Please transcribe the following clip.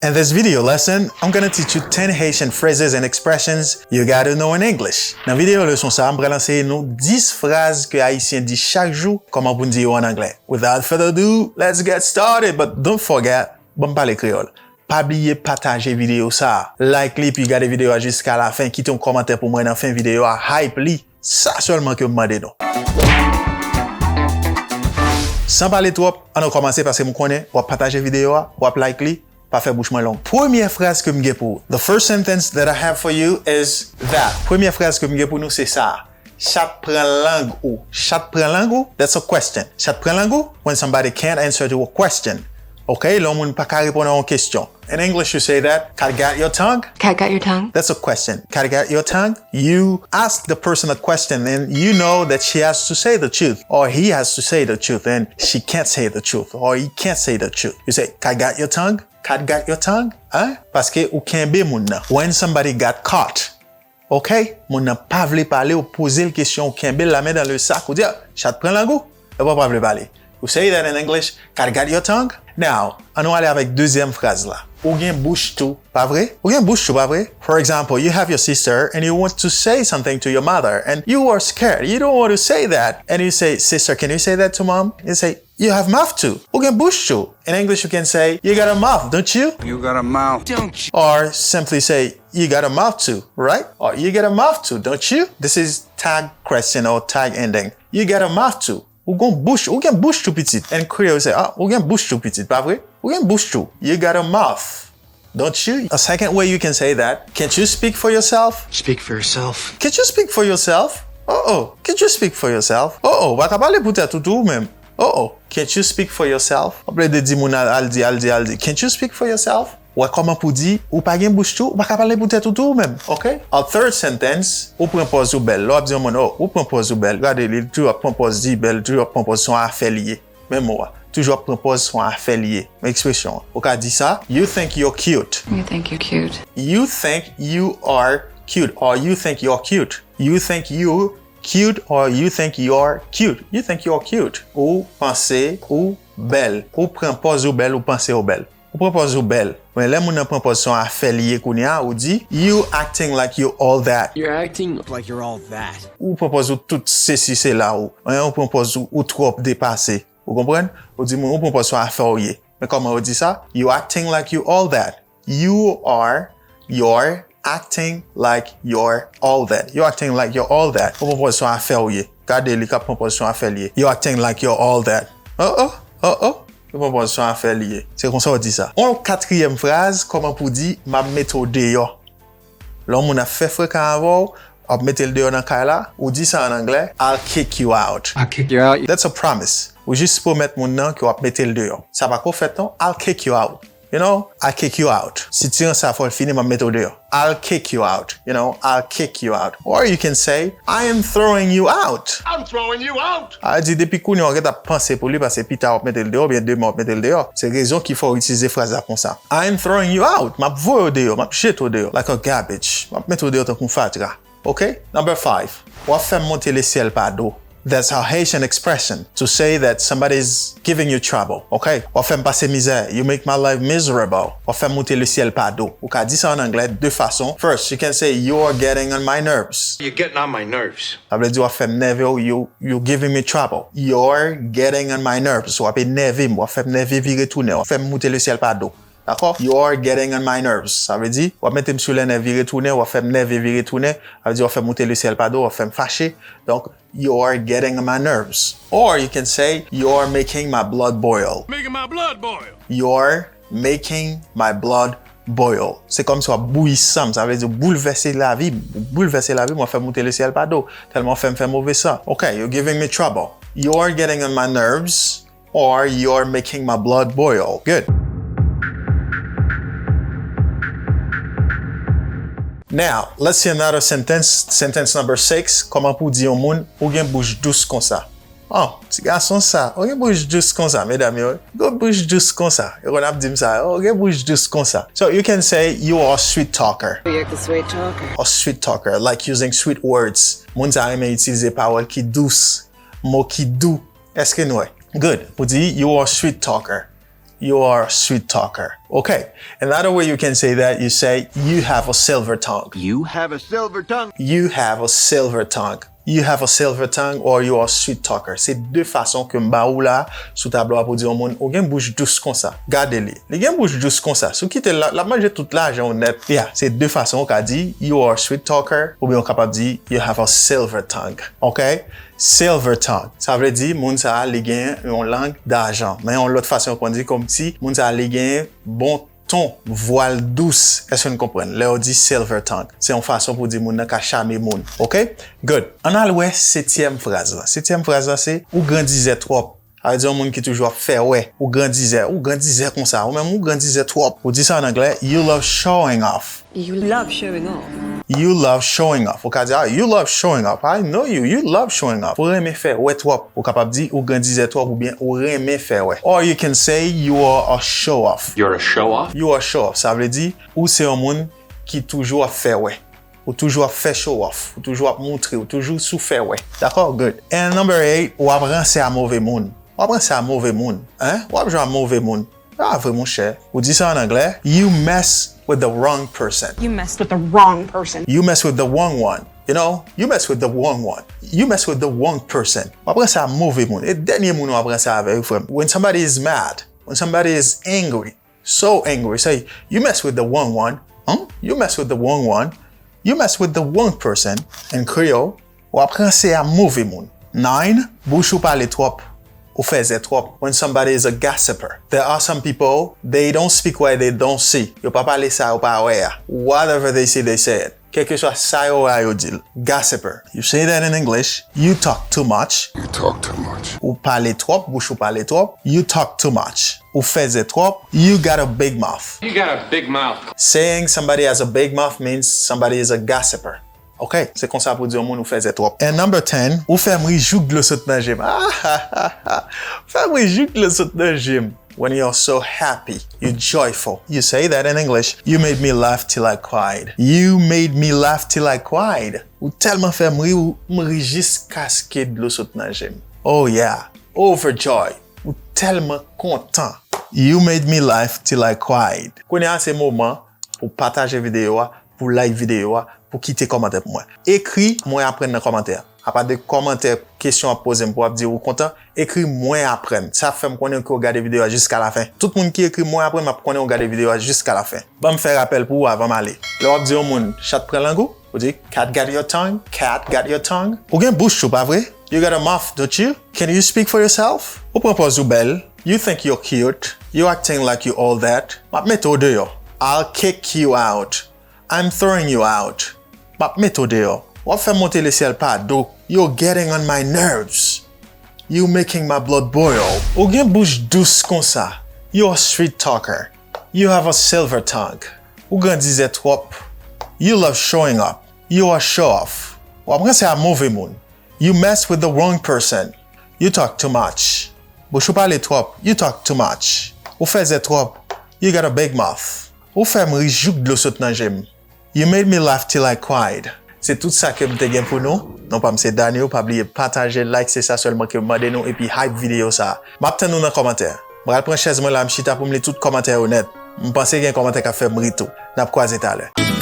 In this video lesson, I'm gonna teach you 10 Haitian phrases and expressions you gotta know in English. Dans vidéo leçon ça, m'bral enseigner nous 10 phrases que Haïtien dit chaque jour, comment pour dire en anglais. Without further ado, let's get started. But don't forget, bon parler créole. Pas oublier partager vidéo ça. Like li, puis garder vidéo jusqu'à la fin. Quittez un commentaire pour moi dans fin vidéo à hype li. Ça seulement que me demandez non. Sans parler trop, on va commencer parce que je connais, on va partager vidéo, on va like li. Pas faire bouche moins long. Première phrase que m'gè pour. The first sentence that I have for you is that. Première phrase que m'gè pour nous c'est ça. Chat prend langue ou. Chat prend langue ou? That's a question. Chat prend langue ou? When somebody can't answer to a question. Okay? L'on moun pas qu'à répondre à une question. In English you say that. Cat got your tongue? Cat got your tongue? That's a question. Cat got your tongue? You ask the person a question and you know that she has to say the truth or he has to say the truth and she can't say the truth or he can't say the truth. You say, cat got your tongue? Cat got your tongue? Hein? Parce que ou kenbe moun nan. When somebody got caught, okay? Moun nan pa vle parler ou poser le question ou kenbe la main dans le sac ou dire, chat prend langue? Et pas vle parler. You say that in English, cat got your tongue? Now, on va aller avec deuxième phrase là. Ou gen bouche tout, pas vrai? Ou gen bouche tout, pas vrai? For example, you have your sister and you want to say something to your mother and you are scared. You don't want to say that. And you say, sister, can you say that to mom? You say, you have mouth too. Ou gen bouche tout. In English, you can say, you got a mouth, don't you? You got a mouth, don't you? Or simply say, you got a mouth too, right? Or you got a mouth too, don't you? This is tag question or tag ending. You got a mouth too. Ou gen bouche tout petit. And Creole say, ah, ou gen bouche tout petit, pas vrai? Ou gen bouche tout. You got a mouth, don't you? A second way you can say that, can't you speak for yourself? Speak for yourself. Can't you speak for yourself? Can't you speak for yourself? Ba ka pale pou tè tout ou même. Can't you speak for yourself? Après de di moun al di. Can't you speak for yourself? Ou comment pour dire, ou pas gen bouche tout, ou pas parler pour tête tout même, okay? A third sentence, ou prend pause ou belle. L'on dit mon ou prend pause ou belle. Regardez, il toujours prend pause dit belle, toujours prend pause son affilié. Même moi, toujours prend pause son affilié. Expression. Ou ka dit ça, you think you're cute. You think you're cute. You think you are cute or you think you're cute. You think you're cute or you think you're cute. You think you're cute. Ou penser ou belle. Ou prend pause ou belle ou penser ou belle. Ou propose ou belle. When les moun propose son affilié kounya ou dit you acting like you all that. You're acting like you're all that. Ou propose ou tout ceci c'est là ou. Ou propose ou trop dépassé. Vous comprenez? Ou dit moun propose son affilié. Mais comment on dit ça? You acting like you all that. You're acting like you're all that. You're acting like you're all that. Ou propose son affilié. Gardez li ka propose son affilié. You're acting like you're all that. Proposition affiliée. C'est comme ça on dit ça. En quatrième phrase, comment pour dire m'a mettre dehors. L'homme on a fait fréquent avant, on mettre le dehors dans là, ou dit ça en anglais, I'll kick you out. I'll kick you out. That's a promise. Ou juste pour mettre mon nom que on mettre le dehors. Ça va quoi fait non? I'll kick you out. You know, I'll kick you out. Si tu en ça faut finir m'a mettre dehors. I'll kick you out. You know, I'll kick you out. Or you can say, I am throwing you out. I'm throwing you out. A dit depuis qu'on on a pensé pour lui parce que Peter va mettre le dehors, bien demain mettre le dehors. C'est raison qu'il faut utiliser phrase là comme ça. I am throwing you out. M'a voye au dehors, m'a jeté au dehors like a garbage. M'a mettre au dehors tant qu'on fatra. Okay? Number 5. On va faire monter le ciel par dos. That's our Haitian expression to say that somebody is giving you trouble. Okay? On fait passer misère. You make my life miserable. On fait monter le ciel par dos. Ou ka dit ça en anglais de deux façons. First, you can say you're getting on my nerves. You're getting on my nerves. Ça veut dire on fait nerveux. You're giving me trouble. You're getting on my nerves. On fait nerveux. On fait nerveux virer tourner. On fait monter le ciel par dos. D'accord? You're getting on my nerves. Ça veut dire, on va mettre sur les nerfs virer tourner, on va faire nerfs virer tourner. Ça veut dire, on va faire monter le ciel par dos, on va faire me fâcher. Donc, you're getting on my nerves. Or you can say, you're making my blood boil. Making my blood boil. You're making my blood boil. C'est comme ça, bouillissant. Ça veut dire, bouleverser la vie, on va faire monter le ciel par dos. Tellement on fait me faire mauvais sang. Okay, you're giving me trouble. You're getting on my nerves. Or you're making my blood boil. Good. Now, let's see another sentence. Sentence number 6. Comment pour dire au monde, ou gen bouche douce comme ça. Oh, petit garçon ça. Ou gen bouche douce comme ça, mesdames. Go bouche douce comme ça. Yo on a dit ça. Oh, gen bouche douce comme ça. So you can say you are a sweet talker. You're the sweet talker. A sweet talker, like using sweet words. Moun sa aime utiliser parole qui douce, mot qui doux. Est-ce que nous? Good. Pour dire you are a sweet talker. You are a sweet talker. Okay. Another way you can say that, you say, you have a silver tongue. You have a silver tongue. You have a silver tongue. You have a silver tongue or you are a sweet talker. C'est deux façons que m'ba ou là sous tableau pour dire au monde ou gen bouche douce comme ça. Gardez-les. Les gen bouche douce comme ça. Sou qui te la manger toute l'argent honnête. Yeah, c'est deux façons qu'a dit you are a sweet talker ou bien on capable dire you have a silver tongue. Okay? Silver tongue. Ça veut dire moun sa li gen une langue d'argent. Mais on l'autre façon qu'on dit comme si moun sa li gen bon ton, voile douce. Est-ce que vous comprenez? Là, on dit silver tongue. C'est une façon pour dire moun nan ka charmer moun. OK? Good. On a le septième phrase là. Septième phrase là, c'est ou grandissait trop. Ça veut dire un monde qui toujours fait ouais. Ou grandissait comme ça. Ou même ou grandissait trop. Ou dit ça en anglais, you love showing off. You love showing off. You love showing off. Ou ka dire, you love showing off. I know you. You love showing off. Ou reme faire ouais trop. Ou capable dire ou grandissait trop ou bien ou reme faire ouais. Or you can say you are a show off. You're a show off? You are a show off. Ça veut dire ou c'est un monde qui toujours fait ouais. Ou toujours fait show off. Ou toujours montrer. Ou toujours sous faire ouais. D'accord? Good. And number 8, ou apprend c'est un mauvais monde. Ou apprend c'est un mauvais monde. Hein? Ou apprend un mauvais monde. Ah, vraiment cher. Ou dit ça en anglais, you mess with the wrong person. You messed with the wrong person. You mess with the wrong one. You know, you mess with the wrong one. You mess with the wrong person. Après ça, mauvais monde. Et dernier monde, après ça, avec vous. When somebody is mad, when somebody is angry, so angry, say, you mess with the wrong one. Huh? You mess with the wrong one. You mess with the wrong person. In Creole, ou après c'est un mauvais monde. 9, bouche ou parler trop. Ou faisait trop. When somebody is a gossiper. There are some people, they don't speak what they don't see. Yo pas parler ça ou pas ouais. Whatever they see, they say it. Quel que soit ça ou yo dit. Gossiper. You say that in English. You talk too much. You talk too much. Ou parler trop, bouche ou parler trop. You talk too much. Ou faisait trop. You got a big mouth. You got a big mouth. Saying somebody has a big mouth means somebody is a gossiper. OK, c'est comme ça pour dire au monde ou faisait trop. And number 10, ou fait m'ri jouk le saut dans gym. Fait m'ri jouk le saut dans gym. When you're so happy, you're joyful. You say that in English. You made me laugh till I cried. You made me laugh till I cried. Ou tellement fait m'ri ou m'ri jusqu'à ce que de le saut dans gym. Oh yeah, overjoyed. Ou tellement content. You made me laugh till I cried. Qu'on a ces moments pour partager vidéo, pour like vidéo, pour quitter commentaire pour moi. Écris, moi apprendre dans commentaire. À part de commentaires, questions à poser pour dire ou content, écris moi apprendre. Ça fait me connaître que regarder vidéo jusqu'à la fin. Tout le monde qui écrit moi apprendre, m'a connaître regarder vidéo jusqu'à la fin. Bon me faire rappel pour vous avant m'aller. Là on dit au monde, chat prend langue, on dit cat got your tongue, cat got your tongue. Ou gen bouche ou pas vrai? You got a mouth, don't you? Can you speak for yourself? Ou propose ou belle? You think you're cute? You acting like you all that? M'a mette au dehors. I'll kick you out. I'm throwing you out. M'a mette au dehors. Ou fait monter le ciel pas d'eau. You're getting on my nerves. You making my blood boil. Ou gen bouche douce comme ça. You're a sweet talker. You have a silver tongue. Ou gen disait trop. You love showing up. You are show off. Ou après c'est un mauvais monde. You mess with the wrong person. You talk too much. Bouche ou parler trop. You talk too much. Ou faisait trop. You got a big mouth. Ou fait m'ri jouk de l'eau saut nan gym. You made me laugh till I cried. C'est tout ça que m'te gen pour nous. Non pas m'se Daniel, pas oublier partager, like, c'est ça seulement que m'mande nous et puis hype vidéo ça. M'attend nous dans commentaire. M'ral prendre chaise moi là m'chita pour me lire tout commentaire honnête. M'pense gen commentaire qu'a fait m'rito. N'a croisé tout à l'heure.